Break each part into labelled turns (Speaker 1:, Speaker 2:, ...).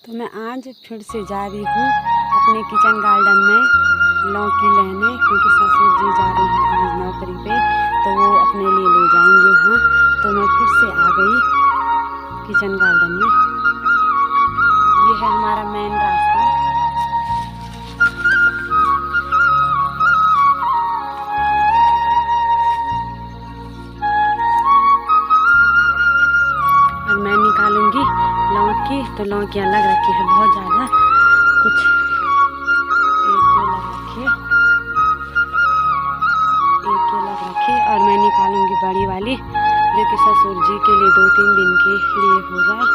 Speaker 1: तो मैं आज फिर से जा रही हूँ अपने किचन गार्डन में लौकी लेने, क्योंकि ससुर जी जा रहे हैं आज नौकरी पे, तो वो अपने लिए ले जाएंगे वहाँ। तो मैं फिर से आ गई किचन गार्डन में। ये है हमारा मेन रास्ता। और मैं निकालूंगी लौकी। तो लौकी अलग रखी है बहुत ज़्यादा, कुछ एक ये लग रखी, एक ये लग रखी। और मैं निकालूंगी बड़ी वाली, जो कि ससुर जी के लिए 2-3 दिन के लिए हो जाए।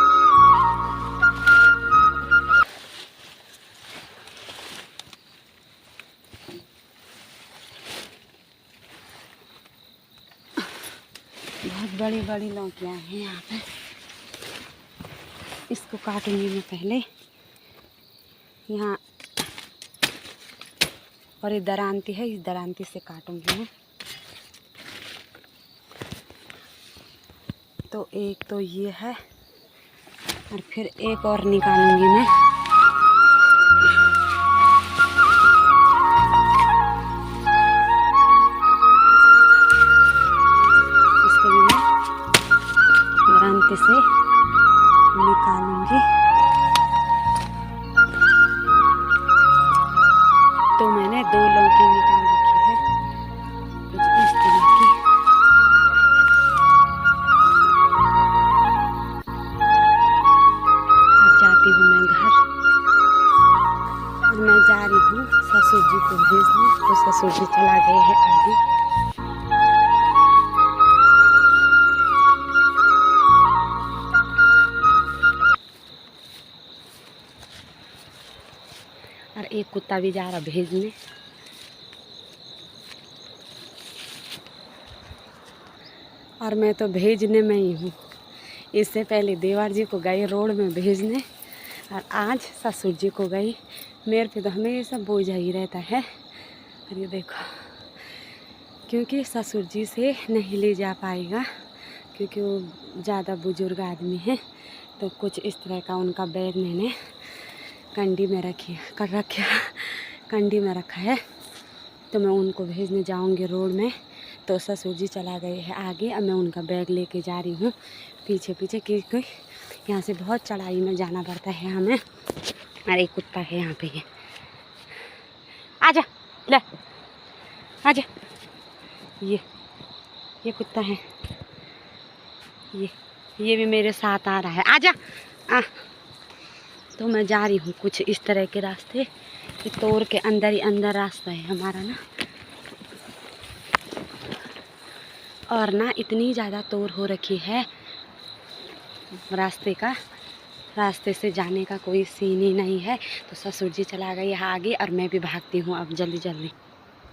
Speaker 1: बहुत बड़ी बड़ी लौकियाँ हैं यहाँ पे। इसको काटूंगी मैं पहले यहाँ, और ये दरांती है, इस दरांती से काटूंगी मैं। तो एक तो ये है, और फिर एक और निकालूंगी मैं। इसको भी मैं दरांती से निकालूंगी। तो मैंने 2 लौकी निकाल रखी है, कुछ इस तरह की। अब जाती हूँ मैं घर, और मैं जा रही हूँ ससुर जी को भेजने। तो ससुर जी चला गए हैं आगे। और एक कुत्ता भी जा रहा भेजने। और मैं तो भेजने में ही हूँ। इससे पहले देवर जी को गई रोड में भेजने, और आज ससुर जी को गई। मेरे पे तो हमेशा बोझ ही रहता है। और ये देखो, क्योंकि ससुर जी से नहीं ले जा पाएगा, क्योंकि वो ज़्यादा बुजुर्ग आदमी हैं। तो कुछ इस तरह का उनका बैग मैंने कंडी में कंडी में रखा है। तो मैं उनको भेजने जाऊंगी रोड में। तो ससुर जी चला गए हैं आगे। अब मैं उनका बैग लेके जा रही हूँ पीछे पीछे, क्योंकि यहाँ से बहुत चढ़ाई में जाना पड़ता है हमें। और एक कुत्ता है यहाँ पे, ये आजा, ले आजा। ये कुत्ता है, ये भी मेरे साथ आ रहा है, आजा आ। तो मैं जा रही हूँ कुछ इस तरह के रास्ते। ये तोड़ के अंदर ही अंदर रास्ता है हमारा ना। और ना इतनी ज़्यादा तोड़ हो रखी है रास्ते से जाने का कोई सीन ही नहीं है। तो ससुर जी चला गए यहाँ आगे, और मैं भी भागती हूँ अब जल्दी जल्दी।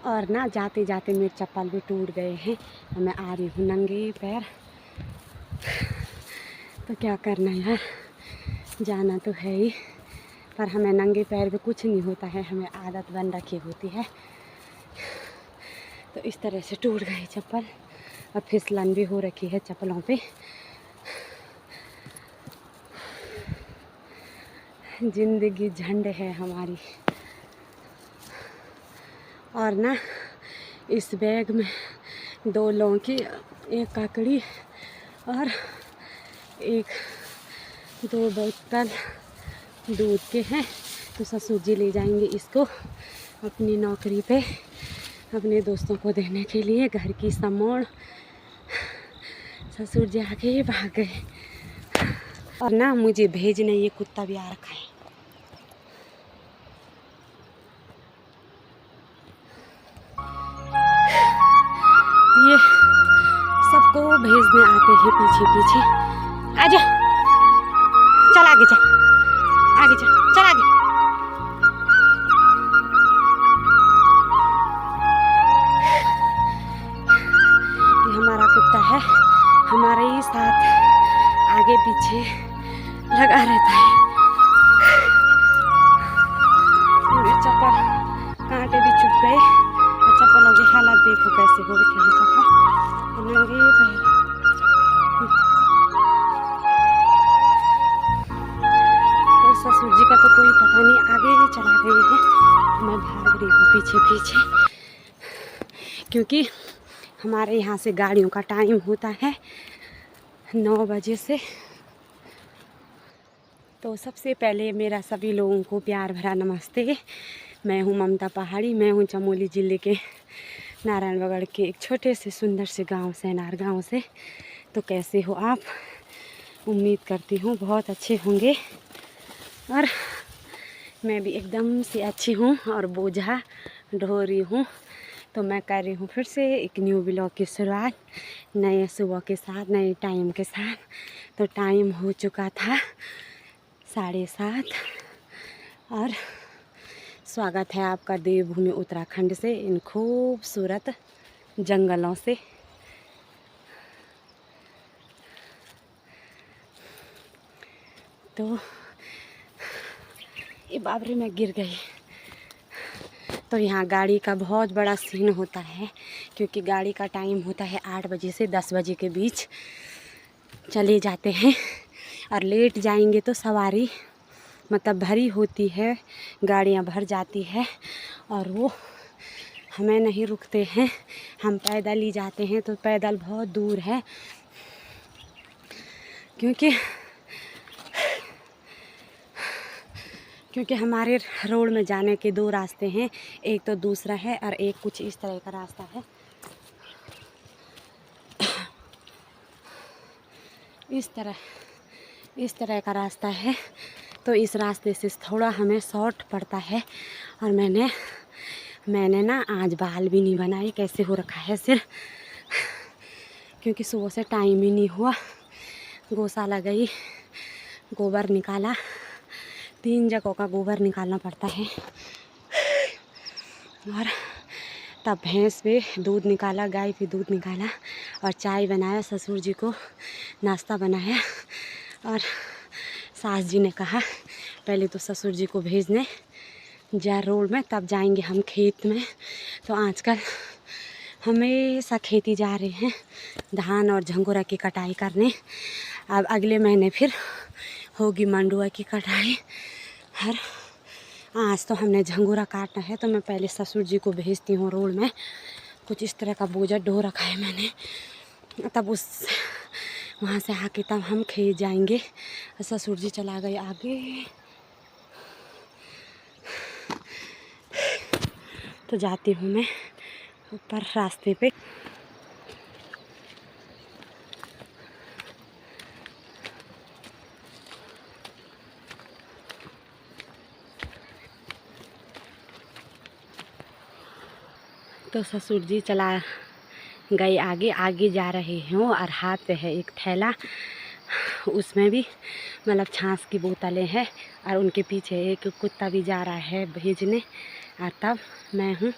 Speaker 1: और ना जाते जाते मेरे चप्पल भी टूट गए हैं, और मैं आ रही हूँ नंगे पैर। तो क्या करना यार, जाना तो है ही, पर हमें नंगे पैर पे कुछ नहीं होता है, हमें आदत बन रखी होती है। तो इस तरह से टूट गई चप्पल, और फिसलन भी हो रखी है चप्पलों पे। जिंदगी झंड है हमारी। और ना इस बैग में 2 लौकी, 1 ककड़ी, और 2 बोतल दूध के हैं। तो ससुर जी ले जाएंगे इसको अपनी नौकरी पे, अपने दोस्तों को देने के लिए। घर की सामान ससुर जी आके भाग गए। और ना मुझे भेजने ये कुत्ता भी आ रखा है। ये सबको भेजने आते हैं पीछे पीछे। आजा, चल आगे चल, आगे चल आगे। ये हमारा कुत्ता है, हमारे ही साथ आगे पीछे लगा रहता है। मेरे चप्पल कांटे भी चुभ गए, और चप्पलों की हालत देखो कैसे हो रखी है। चप्पल नंगे पैर। तो ससुर क्योंकि हमारे यहाँ से गाड़ियों का टाइम होता है 9 बजे से। तो सबसे पहले मेरा सभी लोगों को प्यार भरा नमस्ते। मैं हूँ ममता पहाड़ी। मैं हूँ चमोली ज़िले के नारायणगढ़ के एक छोटे से सुंदर से गांव सेनार गांव से। तो कैसे हो आप? उम्मीद करती हूँ बहुत अच्छे होंगे। और मैं भी एकदम से अच्छी हूँ और बोझा ढो रही हूँ। तो मैं कर रही हूँ फिर से एक न्यू ब्लॉग की शुरुआत, नए सुबह के साथ, नए टाइम के साथ। तो टाइम हो चुका था 7:30 और स्वागत है आपका देवभूमि उत्तराखंड से, इन खूबसूरत जंगलों से। तो ये बाबरी में गिर गई। तो यहाँ गाड़ी का बहुत बड़ा सीन होता है, क्योंकि गाड़ी का टाइम होता है 8 बजे से 10 बजे के बीच चले जाते हैं। और लेट जाएंगे तो सवारी मतलब भरी होती है, गाड़ियाँ भर जाती है और वो हमें नहीं रुकते हैं। हम पैदल ही जाते हैं, तो पैदल बहुत दूर है, क्योंकि हमारे रोड में जाने के 2 रास्ते हैं। एक तो दूसरा है और एक कुछ इस तरह का रास्ता है। इस तरह का रास्ता है। तो इस रास्ते से थोड़ा हमें शॉर्ट पड़ता है। और मैंने ना आज बाल भी नहीं बनाए, कैसे हो रखा है सिर, क्योंकि सुबह से टाइम ही नहीं हुआ। गौशाला गई, गोबर निकाला, 3 जगहों का गोबर निकालना पड़ता है। और तब भैंस पे दूध निकाला, गाय पे दूध निकाला और चाय बनाया, ससुर जी को नाश्ता बनाया। और सास जी ने कहा पहले तो ससुर जी को भेजने जा रोड में, तब जाएंगे हम खेत में। तो आजकल हमेशा खेती जा रहे हैं धान और झंगोरा की कटाई करने। अब अगले महीने फिर होगी मंडुआ की कटाई। और आज तो हमने झंगोरा काटना है, तो मैं पहले ससुर जी को भेजती हूँ रोड में। कुछ इस तरह का बोझा ढो रखा है मैंने, तब वहाँ से आके तब हम खेत जाएंगे। ससुर जी चला गए आगे। तो जाती हूँ मैं ऊपर रास्ते पे। तो ससुर जी चला गए आगे जा रहे हूँ और हाथ पे है एक थैला, उसमें भी मतलब छाछ की बोतलें हैं। और उनके पीछे एक कुत्ता भी जा रहा है भेजने। और तब मैं हूँ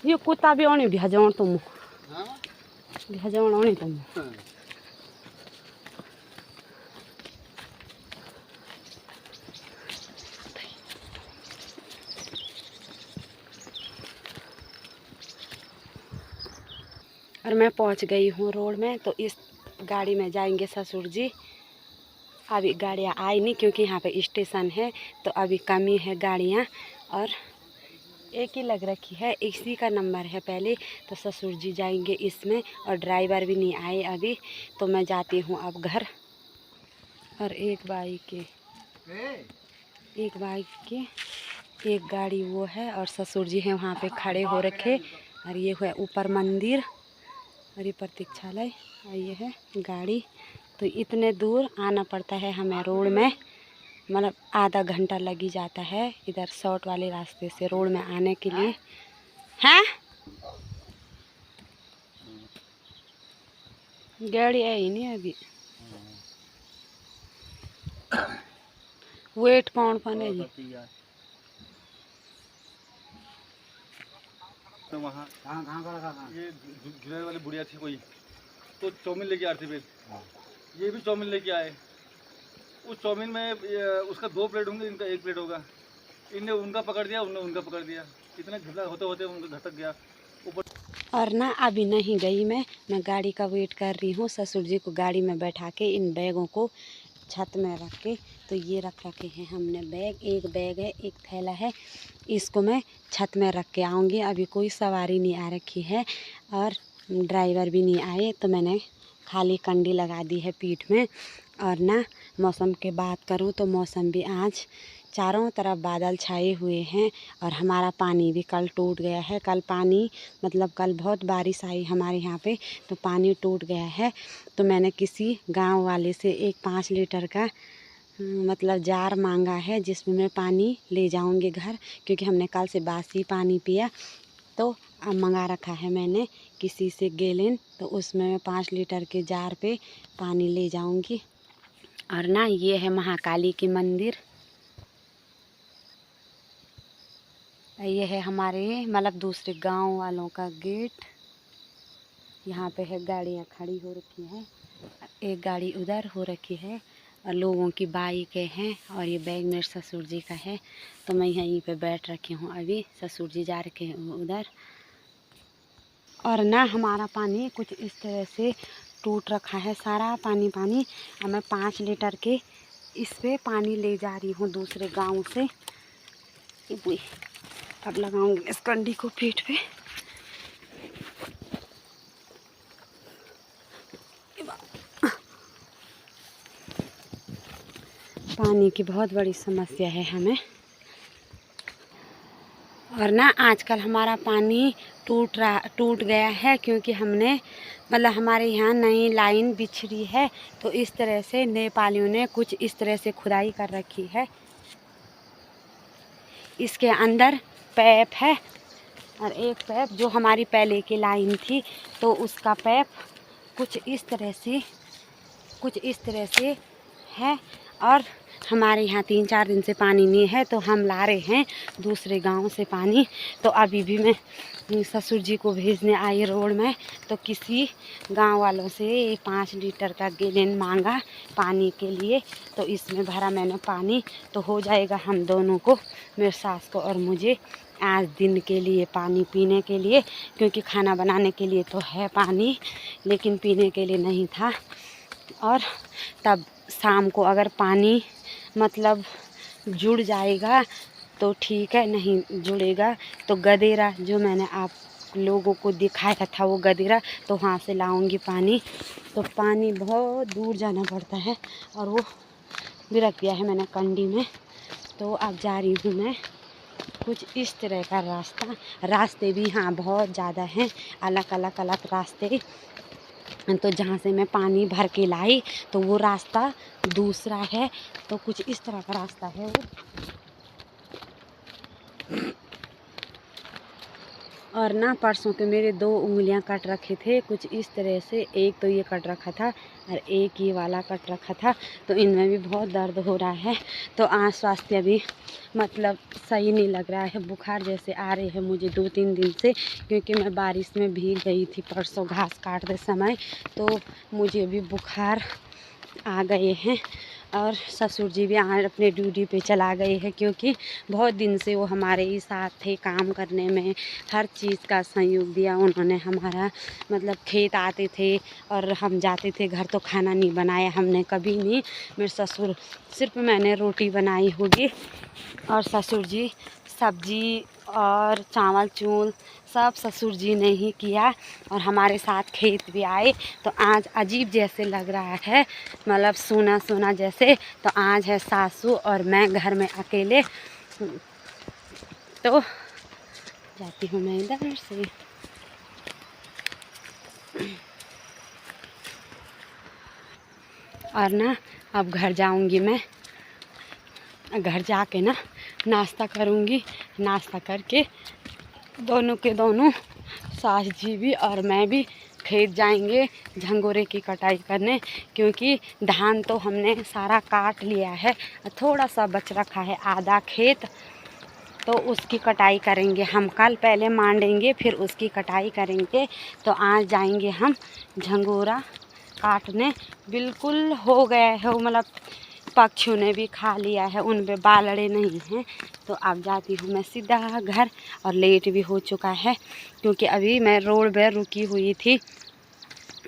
Speaker 1: ये कुत्ता भी आने भेजवान तुम भेजवान आने तुम। और मैं पहुंच गई हूँ रोड में। तो इस गाड़ी में जाएंगे ससुर जी। अभी गाड़ियाँ आई नहीं, क्योंकि यहाँ पे स्टेशन है, तो अभी कमी है गाड़ियाँ। और एक ही लग रखी है, इसी का नंबर है पहले। तो ससुर जी जाएंगे इसमें और ड्राइवर भी नहीं आए अभी। तो मैं जाती हूँ अब घर। और एक बाइक के एक गाड़ी वो है और ससुर जी हैं वहाँ पे खड़े हो रखे। और ये है ऊपर मंदिर और ये प्रतीक्षालय और ये है गाड़ी। तो इतने दूर आना पड़ता है हमें रोड में, मतलब आधा घंटा लग ही जाता है इधर शॉर्ट वाले रास्ते से रोड में आने के लिए। हैं गाड़ी आई नहीं अभी, वेट कौन है जी।
Speaker 2: तो वहाँ ये झुलेर वाली बुढ़िया थी कोई, तो चाउमीन लेके आ रही थी। फिर ये भी चाउमीन लेके आए। उस चाउमीन में उसका 2 प्लेट होंगे, इनका 1 प्लेट होगा। इनने उनका पकड़ दिया, उनने उनका पकड़ दिया। इतना झगड़ा होते होते उनका घटक गया ऊपर।
Speaker 1: और ना अभी नहीं गई मैं गाड़ी का वेट कर रही हूँ। ससुर जी को गाड़ी में बैठा के इन बैगों को छत में रख के, तो ये रख रखे हैं हमने बैग। एक बैग है, एक थैला है इसको मैं छत में रख के आऊँगी। अभी कोई सवारी नहीं आ रखी है और ड्राइवर भी नहीं आए, तो मैंने खाली कंडी लगा दी है पीठ में। और ना मौसम की बात करूँ तो मौसम भी आज चारों तरफ बादल छाए हुए हैं और हमारा पानी भी कल टूट गया है। कल पानी मतलब कल बहुत बारिश आई हमारे यहाँ पे, तो पानी टूट गया है। तो मैंने किसी गांव वाले से एक 5 लीटर का मतलब जार मांगा है, जिसमें मैं पानी ले जाऊंगी घर, क्योंकि हमने कल से बासी पानी पिया। तो अब मंगा रखा है मैंने किसी से गैलन, तो उसमें मैं 5 लीटर के जार पे पानी ले जाऊंगी। और ना ये है महाकाली की मंदिर, ये है हमारे मतलब दूसरे गांव वालों का गेट। यहाँ पे है गाड़ियाँ खड़ी हो रखी हैं, एक गाड़ी उधर हो रखी है और लोगों की बाइकें हैं। और ये बैग मेरे ससुर जी का है, तो मैं यहीं पे बैठ रखी हूँ। अभी ससुर जी जा रखे हैं उधर। और ना हमारा पानी कुछ इस तरह से टूट रखा है, सारा पानी पानी। और मैं 5 लीटर के इस पे पानी ले जा रही हूँ दूसरे गांव से। अब लगाऊंगी इस कंडी को पीठ पे। पानी की बहुत बड़ी समस्या है हमें। और ना आजकल हमारा पानी टूट गया है, क्योंकि हमने मतलब हमारे यहाँ नई लाइन बिछ रही है। तो इस तरह से नेपालियों ने कुछ इस तरह से खुदाई कर रखी है। इसके अंदर पैप है और एक पैप जो हमारी पहले की लाइन थी, तो उसका पैप कुछ इस तरह से है। और हमारे यहाँ 3-4 दिन से पानी नहीं है, तो हम ला रहे हैं दूसरे गांव से पानी। तो अभी भी मैं ससुर जी को भेजने आई रोड में, तो किसी गांव वालों से 5 लीटर का गैलन मांगा पानी के लिए। तो इसमें भरा मैंने पानी, तो हो जाएगा हम दोनों को, मेरे सास को और मुझे, आज दिन के लिए पानी पीने के लिए। क्योंकि खाना बनाने के लिए तो है पानी, लेकिन पीने के लिए नहीं था। और तब शाम को अगर पानी मतलब जुड़ जाएगा तो ठीक है, नहीं जुड़ेगा तो गदेरा जो मैंने आप लोगों को दिखाया था, वो गदेरा, तो वहाँ से लाऊंगी पानी। तो पानी बहुत दूर जाना पड़ता है और वो भी रख दिया है मैंने कंडी में। तो अब जा रही हूँ मैं कुछ इस तरह का रास्ते भी हाँ बहुत ज़्यादा हैं, अलग अलग रास्ते। तो जहाँ से मैं पानी भर के लाई तो वो रास्ता दूसरा है, तो कुछ इस तरह का रास्ता है वो। और ना परसों के मेरे 2 उंगलियां कट रखे थे कुछ इस तरह से, एक तो ये कट रखा था और एक ये वाला कट रखा था। तो इनमें भी बहुत दर्द हो रहा है। तो आज स्वास्थ्य भी मतलब सही नहीं लग रहा है, बुखार जैसे आ रहे हैं मुझे 2-3 दिन से, क्योंकि मैं बारिश में भीग गई थी परसों घास काटते समय। तो मुझे भी बुखार आ गए हैं। और ससुर जी भी आज अपने ड्यूटी पे चला गए हैं, क्योंकि बहुत दिन से वो हमारे ही साथ थे काम करने में, हर चीज़ का सहयोग दिया उन्होंने हमारा। मतलब खेत आते थे और हम जाते थे घर, तो खाना नहीं बनाया हमने कभी नहीं। मेरे ससुर सिर्फ मैंने रोटी बनाई होगी और ससुर जी सब्जी और चावल चूल सब ससुर जी ने ही किया। और हमारे साथ खेत भी आए, तो आज अजीब जैसे लग रहा है, मतलब सूना सूना जैसे। तो आज है सासू और मैं घर में अकेले। तो जाती हूँ मैं इधर से। और ना अब घर जाऊँगी मैं, घर जाके ना नाश्ता करूँगी। नाश्ता करके दोनों के दोनों सास जी भी और मैं भी खेत जाएंगे झंगोरे की कटाई करने, क्योंकि धान तो हमने सारा काट लिया है, थोड़ा सा बच रखा है आधा खेत, तो उसकी कटाई करेंगे हम कल। पहले मांडेंगे फिर उसकी कटाई करेंगे। तो आज जाएंगे हम झंगोरा काटने। बिल्कुल हो गया है वो, मतलब पक्षियों ने भी खा लिया है, उन पे बालड़े नहीं हैं। तो अब जाती हूँ मैं सीधा घर, और लेट भी हो चुका है, क्योंकि अभी मैं रोड पर रुकी हुई थी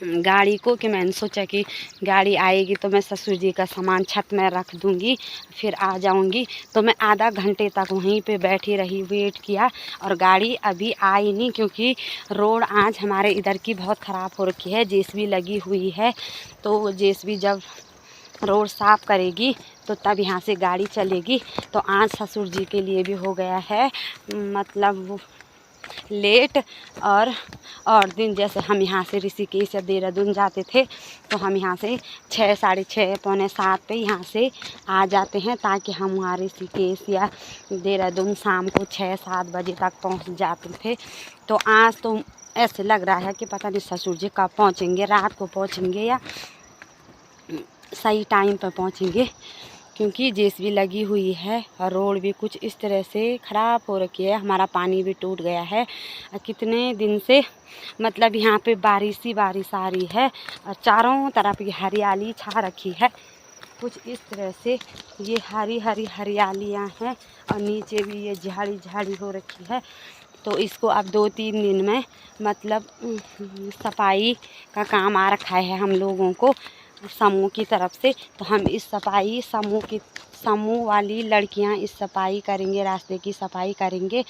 Speaker 1: गाड़ी को कि मैंने सोचा कि गाड़ी आएगी तो मैं ससुर जी का सामान छत में रख दूंगी, फिर आ जाऊंगी। तो मैं आधा घंटे तक वहीं पे बैठी रही, वेट किया, और गाड़ी अभी आई नहीं, क्योंकि रोड आज हमारे इधर की बहुत ख़राब हो रखी है। जेसीबी लगी हुई है, तो जेसीबी जब रोड साफ़ करेगी तो तब यहाँ से गाड़ी चलेगी। तो आज ससुर जी के लिए भी हो गया है मतलब वो लेट। और दिन जैसे हम यहाँ से ऋषिकेश या देहरादून जाते थे तो हम यहाँ से 6, साढ़े 6, पौने 7 पे यहाँ से आ जाते हैं, ताकि हम वहाँ ऋषिकेश या देहरादून शाम को 6-7 बजे तक पहुँच जाते थे। तो आज तो ऐसे लग रहा है कि पता नहीं ससुर जी कब पहुँचेंगे, रात को पहुँचेंगे या सही टाइम पर पहुँचेंगे, क्योंकि जेसीबी लगी हुई है और रोड भी कुछ इस तरह से ख़राब हो रखी है। हमारा पानी भी टूट गया है, कितने दिन से मतलब यहाँ पे बारिश ही बारिश आ रही है, और चारों तरफ ये हरियाली छा रखी है। कुछ इस तरह से ये हरी हरी हरियालियाँ हैं, और नीचे भी ये झाड़ी झाड़ी हो रखी है। तो इसको अब 2-3 दिन में मतलब सफाई का काम आ रखा है हम लोगों को समूह की तरफ से। तो हम इस सफाई समूह वाली लड़कियां इस सफाई करेंगे, रास्ते की सफाई करेंगे।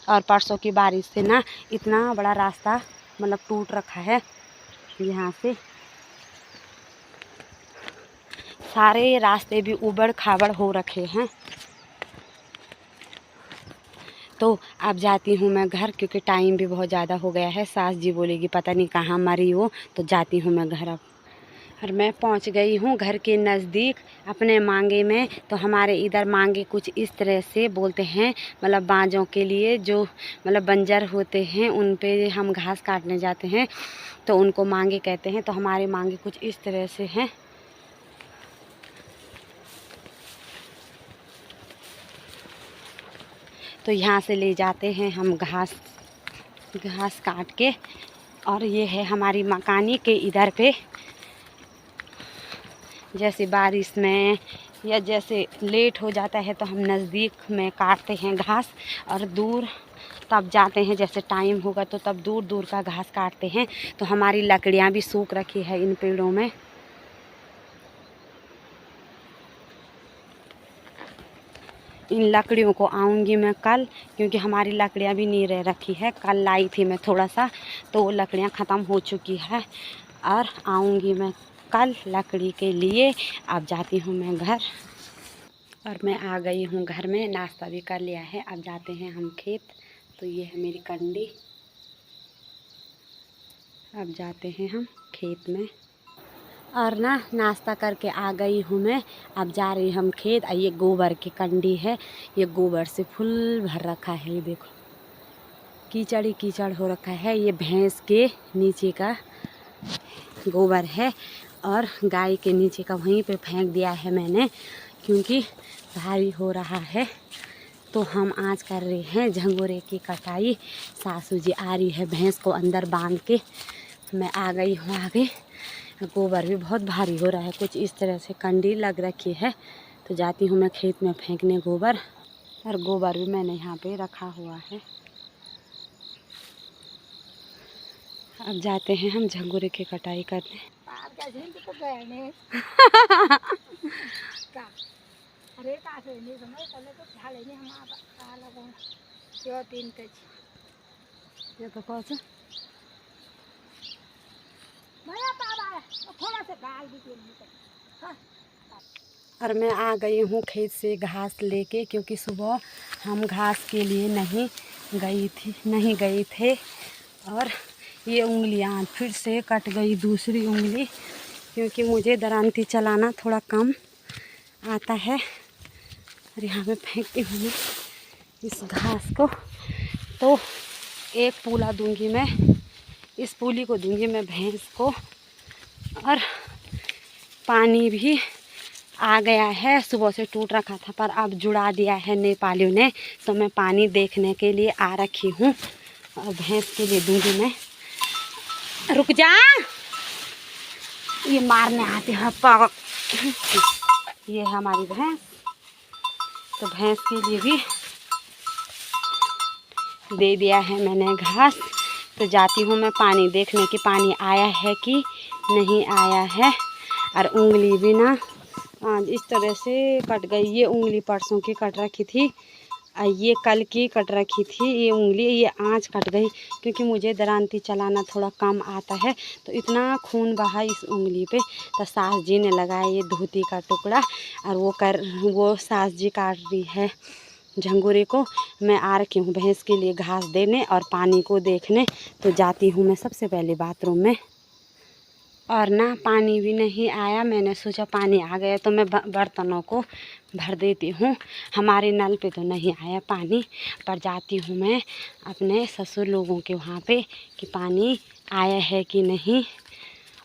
Speaker 1: और परसों की बारिश से ना इतना बड़ा रास्ता मतलब टूट रखा है, यहाँ से सारे रास्ते भी उबड़ खाबड़ हो रखे हैं। तो अब जाती हूँ मैं घर, क्योंकि टाइम भी बहुत ज़्यादा हो गया है। सास जी बोलेगी पता नहीं कहाँ मरी हो, तो जाती हूँ मैं घर अब। और मैं पहुंच गई हूँ घर के नज़दीक अपने मांगे में। तो हमारे इधर मांगे कुछ इस तरह से बोलते हैं, मतलब बाँझों के लिए जो मतलब बंजर होते हैं उन पे हम घास काटने जाते हैं, तो उनको मांगे कहते हैं। तो हमारे मांगे कुछ इस तरह से हैं। तो यहाँ से ले जाते हैं हम घास काट के। और ये है हमारी मकानी के इधर पे, जैसे बारिश में या जैसे लेट हो जाता है तो हम नज़दीक में काटते हैं घास, और दूर तब जाते हैं जैसे टाइम होगा तो तब दूर दूर का घास काटते हैं। तो हमारी लकड़ियाँ भी सूख रखी है इन पेड़ों में। इन लकड़ियों को आऊँगी मैं कल, क्योंकि हमारी लकड़ियाँ भी नहीं रह रखी है। कल लाई थी मैं थोड़ा सा, तो वो लकड़ियाँ ख़त्म हो चुकी है, और आऊँगी मैं कल लकड़ी के लिए। अब जाती हूँ मैं घर, और मैं आ गई हूँ घर में, नाश्ता भी कर लिया है। अब जाते हैं हम खेत। तो ये है मेरी कंडी, अब जाते हैं हम खेत में। और ना नाश्ता करके आ गई हूँ मैं, अब जा रही हम खेत। ये गोबर की कंडी है, ये गोबर से फुल भर रखा है। ये देखो कीचड़ ही कीचड़ हो रखा है। ये भैंस के नीचे का गोबर है, और गाय के नीचे का वहीं पे फेंक दिया है मैंने, क्योंकि भारी हो रहा है। तो हम आज कर रहे हैं झंगोरे की कटाई। सासू जी आ रही है भैंस को अंदर बांध के। मैं आ गई हूँ आगे। गोबर भी बहुत भारी हो रहा है, कुछ इस तरह से कंडी लग रखी है। तो जाती हूँ मैं खेत में फेंकने गोबर, और गोबर भी मैंने यहाँ पे रखा हुआ है। अब जाते हैं हम झंगोरे की कटाई करने। और मैं आ गई हूँ खेत से घास लेके, क्योंकि सुबह हम घास के लिए नहीं गए थे। और ये उंगलियाँ फिर से कट गई, दूसरी उंगली, क्योंकि मुझे दरांती चलाना थोड़ा कम आता है। और यहाँ पे फेंकती हूँ मैं इस घास को। तो एक पूला दूंगी मैं, इस पूली को दूंगी मैं भैंस को। और पानी भी आ गया है, सुबह से टूट रखा था पर अब जुड़ा दिया है नेपालियों ने। तो मैं पानी देखने के लिए आ रखी हूँ, और भैंस के लिए दूंगी मैं। रुक जा, ये मारने आते हैं पाव। ये हमारी भैंस, तो भैंस के लिए भी दे दिया है मैंने घास। तो जाती हूँ मैं पानी देखने कि पानी आया है कि नहीं आया है। और उंगली भी ना आज इस तरह से कट गई। ये उंगली परसों की कट रखी थी, ये कल की कट रखी थी ये उंगली, ये आज कट गई क्योंकि मुझे दरांती चलाना थोड़ा कम आता है। तो इतना खून बहा इस उंगली पे। तो सास जी ने लगाया ये धोती का टुकड़ा और वो सास जी काट रही है झंगोरे को। मैं आ रखी हूँ भैंस के लिए घास देने और पानी को देखने। तो जाती हूँ मैं सबसे पहले बाथरूम में। और ना पानी भी नहीं आया, मैंने सोचा पानी आ गया तो मैं बर्तनों को भर देती हूँ। हमारे नल पे तो नहीं आया पानी, पर जाती हूँ मैं अपने ससुर लोगों के वहाँ पे कि पानी आया है कि नहीं।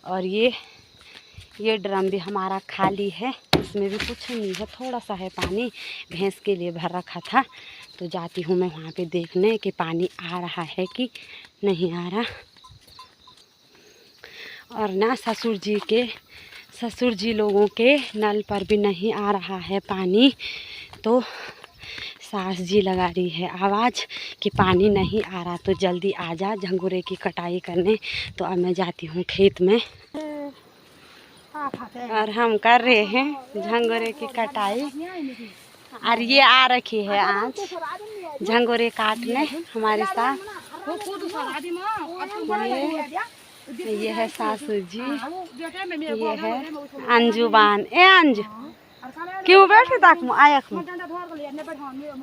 Speaker 1: और ये ड्रम भी हमारा खाली है, इसमें भी कुछ नहीं है, थोड़ा सा है पानी, भैंस के लिए भर रखा था। तो जाती हूँ मैं वहाँ पे देखने कि पानी आ रहा है कि नहीं आ रहा। और ना ससुर जी लोगों के नल पर भी नहीं आ रहा है पानी। तो सास जी लगा रही है आवाज़ कि पानी नहीं आ रहा तो जल्दी आ जा झंगोरे की कटाई करने। तो अब मैं जाती हूँ खेत में और हम कर रहे हैं झंगोरे की कटाई। और ये आ रखी है आज झंगोरे काटने हमारे साथ। ये है सासू जी, ये है अंजुबान। ए अंजू क्यों बैठे तक आया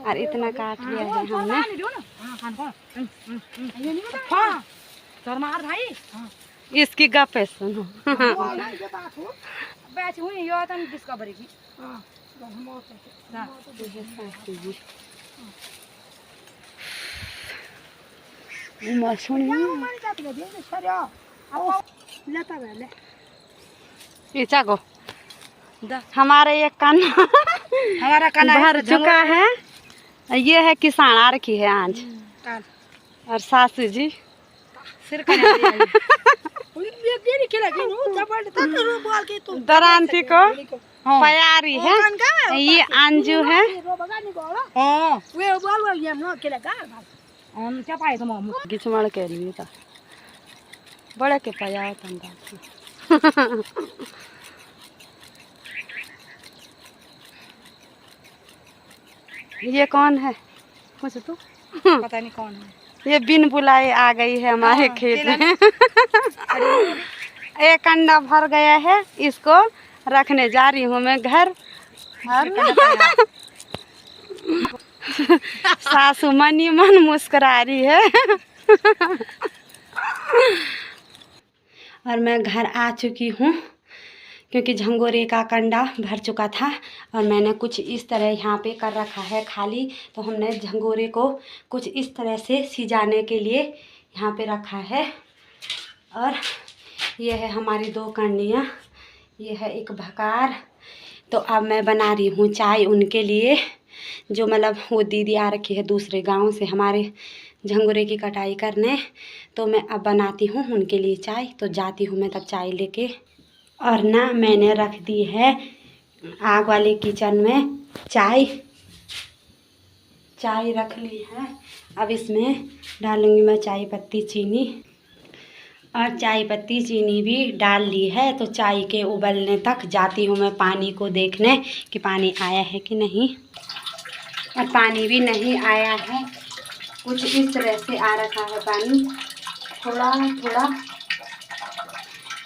Speaker 1: और इतना काट लिया है हमने। इसकी गप्पे सुनो। चाको हमारा ये हमारा भर चुका है। ये है किसान आ रखी है आज और सासू जी दरांती को प्यारी है। ये अंजू है। गिचमड़ के लिए था बड़े के पाया ये कौन है पूछ तू? पता नहीं कौन है। ये बिन बुलाए आ गई है हमारे खेत में। एक अंडा भर गया है, इसको रखने जा रही हूँ मैं घर। सासू मनी मन मुस्कुरा रही है। और मैं घर आ चुकी हूँ क्योंकि झंगोरे का कंडा भर चुका था और मैंने कुछ इस तरह यहाँ पे कर रखा है खाली। तो हमने झंगोरे को कुछ इस तरह से सिजाने के लिए यहाँ पे रखा है। और ये है हमारी 2 कंडियाँ, ये है एक भकार। तो अब मैं बना रही हूँ चाय उनके लिए, जो मतलब वो दीदी आ रखी है दूसरे गांव से हमारे झंगोरे की कटाई करने। तो मैं अब बनाती हूँ उनके लिए चाय। तो जाती हूँ मैं तब चाय लेके। और ना मैंने रख दी है आग वाले किचन में चाय रख ली है। अब इसमें डालूंगी मैं चाय पत्ती चीनी, और चाय पत्ती चीनी भी डाल ली है। तो चाय के उबलने तक जाती हूँ मैं पानी को देखने कि पानी आया है कि नहीं। और पानी भी नहीं आया है, कुछ इस तरह से आ रखा है पानी थोड़ा थोड़ा।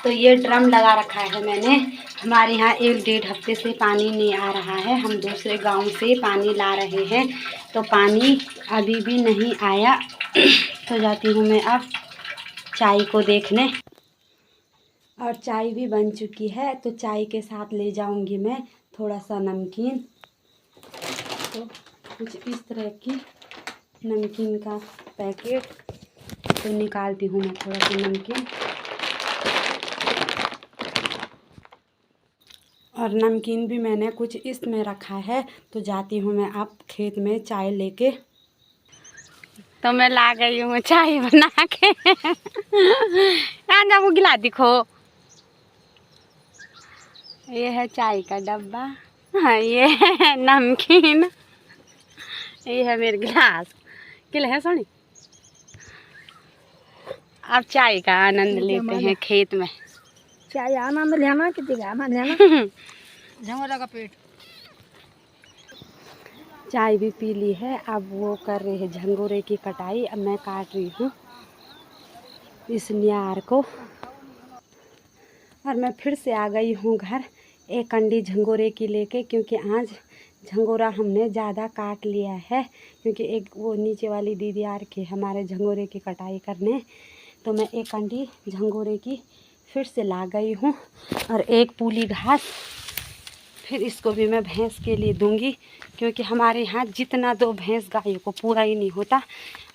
Speaker 1: तो ये ड्रम लगा रखा है मैंने। हमारे यहाँ 1-1.5 हफ्ते से पानी नहीं आ रहा है, हम दूसरे गांव से पानी ला रहे हैं। तो पानी अभी भी नहीं आया। तो जाती हूँ मैं अब चाय को देखने। और चाय भी बन चुकी है। तो चाय के साथ ले जाऊंगी मैं थोड़ा सा नमकीन। तो कुछ इस तरह की नमकीन का पैकेट। तो निकालती हूँ मैं थोड़ा सा नमकीन। और नमकीन भी मैंने कुछ इसमें रखा है। तो जाती हूँ मैं अब खेत में चाय लेके। तो मैं ला गई हूँ चाय बना के। वो गिला दिखो, ये है चाय का डब्बा, हाँ ये है नमकीन, ये है मेरे गिलास। किले है सोनी अब चाय का आनंद लेते हैं खेत में।
Speaker 3: चाय आनंद लेना कितनी आनंद लेना। झंगोरा का पेट।
Speaker 1: चाय भी पी ली है। अब वो कर रहे हैं झंगोरे की कटाई। अब मैं काट रही हूँ इस न्यार को। और मैं फिर से आ गई हूँ घर एक कंडी झंगोरे की लेके, क्योंकि आज झंगोरा हमने ज़्यादा काट लिया है। क्योंकि एक वो नीचे वाली दीदी आ रखी है हमारे झंगोरे की कटाई करने, तो मैं एक कंडी झंगोरे की फिर से ला गई हूँ। और एक पूली घास फिर इसको भी मैं भैंस के लिए दूंगी, क्योंकि हमारे यहाँ जितना दो भैंस गायों को पूरा ही नहीं होता।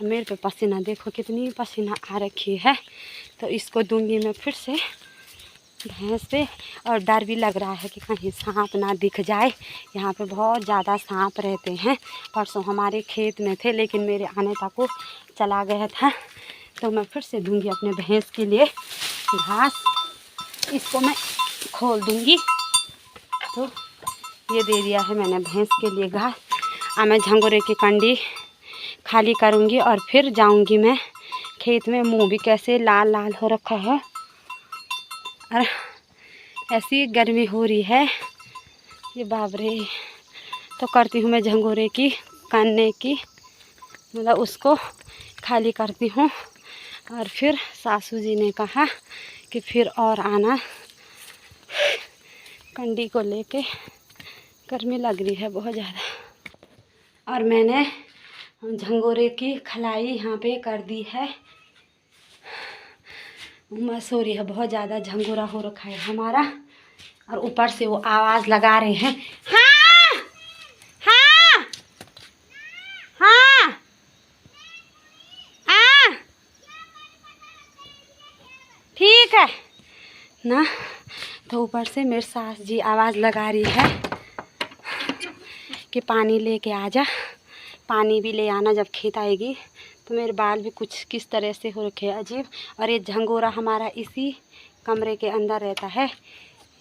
Speaker 1: मेरे पे पसीना देखो कितनी पसीना आ रखी है, तो इसको दूंगी मैं फिर से भैंस पे। और डर भी लग रहा है कि कहीं सांप ना दिख जाए। यहाँ पे बहुत ज़्यादा सांप रहते हैं। परसों हमारे खेत में थे, लेकिन मेरे आने तक वो चला गया था, तो मैं फिर से दूंगी अपने भैंस के लिए घास। इसको मैं खोल दूंगी। तो ये दे दिया है मैंने भैंस के लिए घास। अब मैं झंगोरे की कंडी खाली करूँगी और फिर जाऊँगी मैं खेत में। मुंह भी कैसे लाल लाल हो रखा है, और ऐसी गर्मी हो रही है ये बाबरे। तो करती हूँ मैं झंगोरे की कन्ने की, मतलब उसको खाली करती हूँ। और फिर सासू जी ने कहा कि फिर और आना कंडी को लेके, गर्मी लग रही है बहुत ज़्यादा। और मैंने झंगोरे की खलाई यहाँ पे कर दी है। उमस हो रही है, बहुत ज़्यादा झंगोरा हो रखा है हमारा। और ऊपर से वो आवाज़ लगा रहे हैं, हाँ हाँ हाँ आ ठीक है ना। तो ऊपर से मेरी सास जी आवाज़ लगा रही है कि पानी लेके आ जा, पानी भी ले आना जब खेत आएगी। तो मेरे बाल भी कुछ किस तरह से हो रखे हैं अजीब। और ये झंगोरा हमारा इसी कमरे के अंदर रहता है,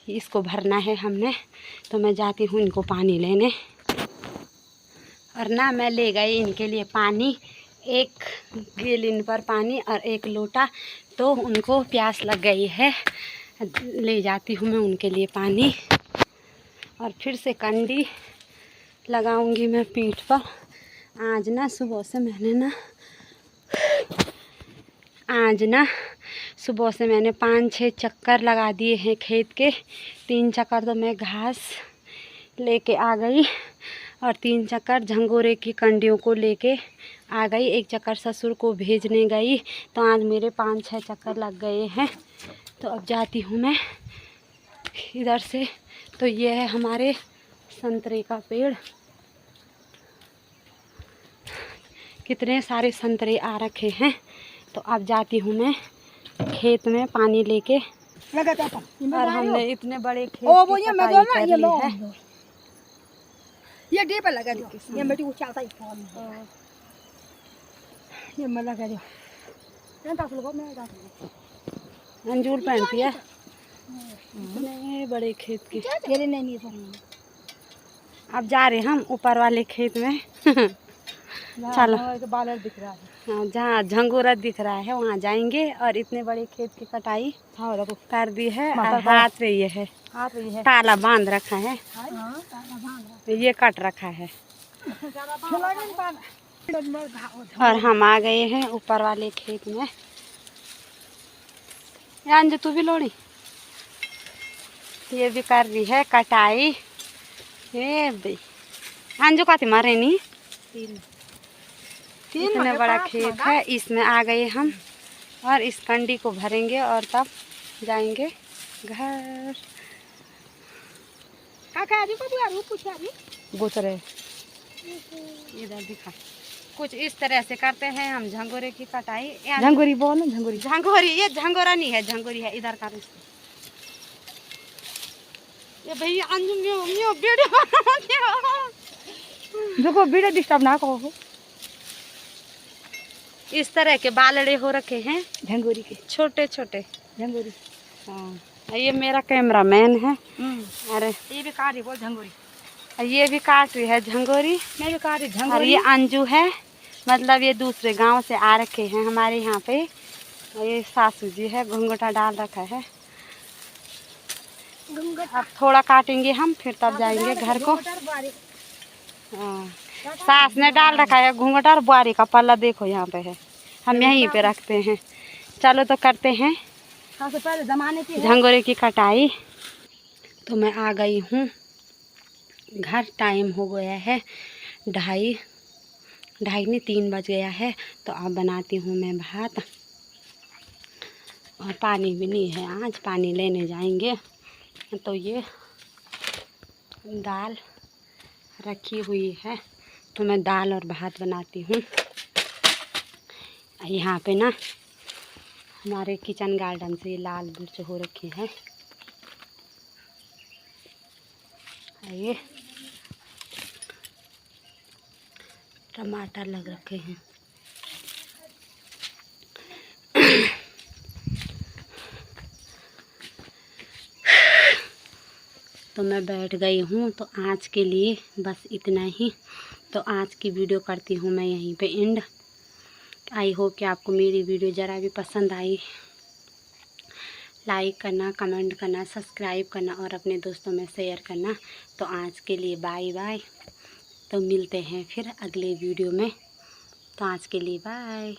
Speaker 1: इसको भरना है हमने। तो मैं जाती हूँ इनको पानी लेने। और ना मैं ले गई इनके लिए पानी, एक गैलन पर पानी और एक लोटा। तो उनको प्यास लग गई है, ले जाती हूँ मैं उनके लिए पानी। और फिर से कंडी लगाऊंगी मैं पीठ पर। आज ना सुबह से मैंने 5-6 चक्कर लगा दिए हैं खेत के। 3 चक्कर तो मैं घास लेके आ गई, और 3 चक्कर झंगोरे की कंडियों को लेके आ गई। 1 चक्कर ससुर को भेजने गई। तो आज मेरे 5-6 चक्कर लग गए हैं। तो अब जाती हूँ मैं इधर से। तो ये है हमारे संतरे का पेड़, कितने सारे संतरे आ रखे हैं। तो अब जाती हूँ मैं खेत में पानी लेके। और हमने इतने बड़े खेत की कटाई कर ली है।
Speaker 3: ये डे पे लगा दो, ये बेटी उछालता ही फोन। ये मैं लगा दो। मैं दाख लो, मैं दाख लो।
Speaker 1: अंजूर पहनती है इतने बड़े खेत की।
Speaker 3: तेरे नहीं
Speaker 1: अब जा रहे हम ऊपर वाले खेत में। चलो,
Speaker 3: तो बालर दिख रहा है।
Speaker 1: हाँ, जहाँ झंगोरा दिख रहा है वहाँ जाएंगे। और इतने बड़े खेत की कटाई कर दी है। और हाथ पे ये है, ताला बांध रखा है, ये कट रखा है। और हम आ गए हैं ऊपर वाले खेत में। अंजू तू भी लोड़ी, ये भी कर रही है कटाई। ये भाई अंजू का मारे नहीं, इतना बड़ा खेत है, इसमें आ गए हम। और इस कंडी को भरेंगे और तब जाएंगे घर। गुजरे इधर दिखा, कुछ इस तरह से करते हैं हम झंगोरे की कटाई।
Speaker 3: झंगोरी बोल, झंगोरी
Speaker 1: झंगोरी, ये झंगोरा नहीं है, झंगोरी है इधर का। ये भैया अंजू म्यो
Speaker 3: देखो वीडियो डिस्टर्ब ना करो।
Speaker 1: इस तरह के बालड़े हो रखे हैं
Speaker 3: झंगोरी के,
Speaker 1: छोटे छोटे
Speaker 3: झंगोरी।
Speaker 1: हाँ, ये मेरा कैमरामैन है। अरे
Speaker 3: ये भी काट रही बोल झंगोरी,
Speaker 1: ये भी काट रही है झंगोरी।
Speaker 3: मैं भी काट रही
Speaker 1: और ये अंजू है, मतलब ये दूसरे गांव से आ रखे हैं हमारे यहाँ पे। ये सासू जी है, घूंघटा डाल रखा है।
Speaker 3: घूंघट
Speaker 1: अब थोड़ा काटेंगे हम, फिर तब जाएंगे घर को। हाँ, सास ने डाल रखा है घूंघटा और बुआरी का पल्ला, देखो यहाँ पे है, हम यहीं पे रखते हैं। चलो तो करते हैं
Speaker 3: सबसे पहले जमाने की है।
Speaker 1: झंगोरे की कटाई। तो मैं आ गई हूँ घर, टाइम हो गया है 2:30 बज गया है। तो अब बनाती हूँ मैं भात, और पानी भी नहीं है, आज पानी लेने जाएंगे। तो ये दाल रखी हुई है, तो मैं दाल और भात बनाती हूँ। यहाँ पे ना हमारे किचन गार्डन से लाल मिर्च हो रखी है। ये टमाटर लग रखे हैं। तो मैं बैठ गई हूँ। तो आज के लिए बस इतना ही। तो आज की वीडियो करती हूँ मैं यहीं पे एंड। आई होप कि आपको मेरी वीडियो ज़रा भी पसंद आई। लाइक करना, कमेंट करना, सब्सक्राइब करना और अपने दोस्तों में शेयर करना। तो आज के लिए बाय बाय। तो मिलते हैं फिर अगले वीडियो में। तो आज के लिए बाय।